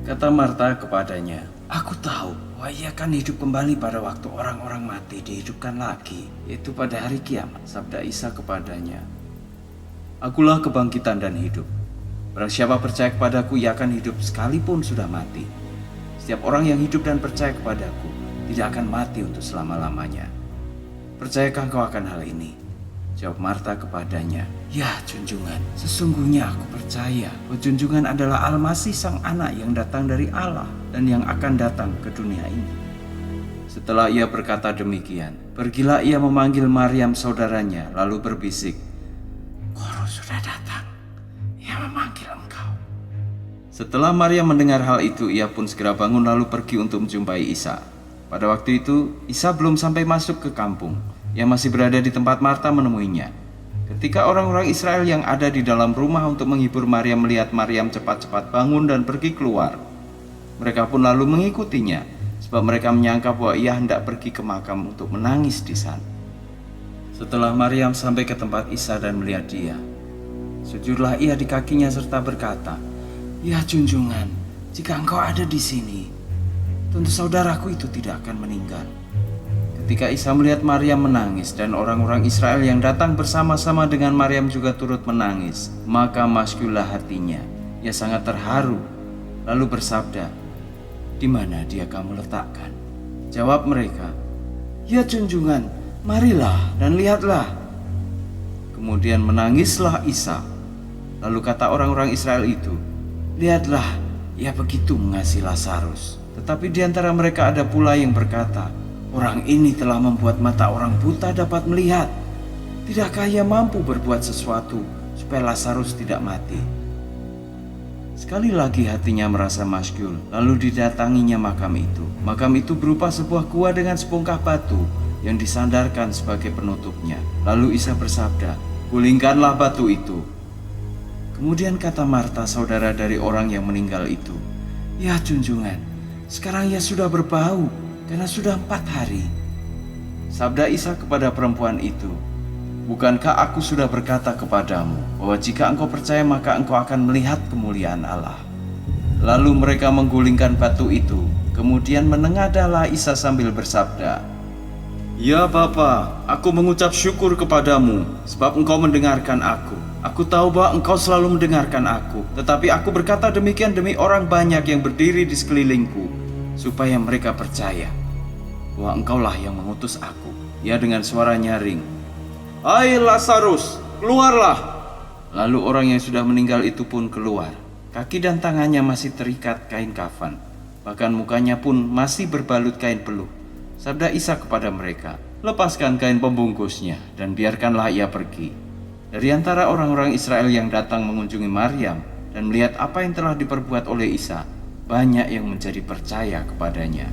Kata Marta kepadanya, "Aku tahu bahwa ia akan hidup kembali pada waktu orang-orang mati dihidupkan lagi, yaitu pada hari kiamat." Sabda Isa kepadanya, "Akulah kebangkitan dan hidup. Barang siapa percaya kepadaku, ia akan hidup sekalipun sudah mati. Setiap orang yang hidup dan percaya kepadaku tidak akan mati untuk selama-lamanya. Percayakah kau akan hal ini?" Jawab Marta kepadanya, "Ya junjungan, sesungguhnya aku percaya bahwa junjungan adalah Al-Masih sang anak yang datang dari Allah dan yang akan datang ke dunia ini." Setelah ia berkata demikian, pergilah ia memanggil Maryam saudaranya, lalu berbisik, "Guru sudah datang, ia memanggil engkau." Setelah Maryam mendengar hal itu, ia pun segera bangun lalu pergi untuk menjumpai Isa. Pada waktu itu, Isa belum sampai masuk ke kampung. Ia masih berada di tempat Marta menemuinya. Ketika orang-orang Israel yang ada di dalam rumah untuk menghibur Maryam melihat Maryam cepat-cepat bangun dan pergi keluar, mereka pun lalu mengikutinya, sebab mereka menyangka bahwa ia hendak pergi ke makam untuk menangis di sana. Setelah Maryam sampai ke tempat Isa dan melihat dia, sujudlah ia di kakinya serta berkata, "Ya junjungan, jika engkau ada di sini, tentu saudaraku itu tidak akan meninggal." Ketika Isa melihat Maryam menangis dan orang-orang Israel yang datang bersama-sama dengan Maryam juga turut menangis, maka masyurlah hatinya. Ia sangat terharu, lalu bersabda, "Di mana dia kamu letakkan?" Jawab mereka, "Ya junjungan, marilah dan lihatlah." Kemudian menangislah Isa. Lalu kata orang-orang Israel itu, "Lihatlah, ia begitu mengasihi Lazarus." Tetapi di antara mereka ada pula yang berkata, "Orang ini telah membuat mata orang buta dapat melihat. Tidakkah ia mampu berbuat sesuatu supaya Lazarus tidak mati?" Sekali lagi hatinya merasa masyhur, lalu didatanginya makam itu. Makam itu berupa sebuah gua dengan sebongkah batu yang disandarkan sebagai penutupnya. Lalu Isa bersabda, "Gulingkanlah batu itu." Kemudian kata Marta, saudara dari orang yang meninggal itu, "Ya junjungan, sekarang ia sudah berbau, karena sudah 4 hari. Sabda Isa kepada perempuan itu, "Bukankah aku sudah berkata kepadamu bahwa jika engkau percaya maka engkau akan melihat kemuliaan Allah?" Lalu mereka menggulingkan batu itu. Kemudian menengadahlah Isa sambil bersabda, "Ya Bapa, aku mengucap syukur kepadamu sebab engkau mendengarkan aku. Aku tahu bahwa engkau selalu mendengarkan aku, tetapi aku berkata demikian demi orang banyak yang berdiri di sekelilingku, supaya mereka percaya bahwa engkaulah yang mengutus aku." Ia dengan suara nyaring, "Hai Lazarus, keluarlah!" Lalu orang yang sudah meninggal itu pun keluar. Kaki dan tangannya masih terikat kain kafan, bahkan mukanya pun masih berbalut kain peluh. Sabda Isa kepada mereka, "Lepaskan kain pembungkusnya dan biarkanlah ia pergi." Dari antara orang-orang Israel yang datang mengunjungi Maryam dan melihat apa yang telah diperbuat oleh Isa, banyak yang menjadi percaya kepadanya.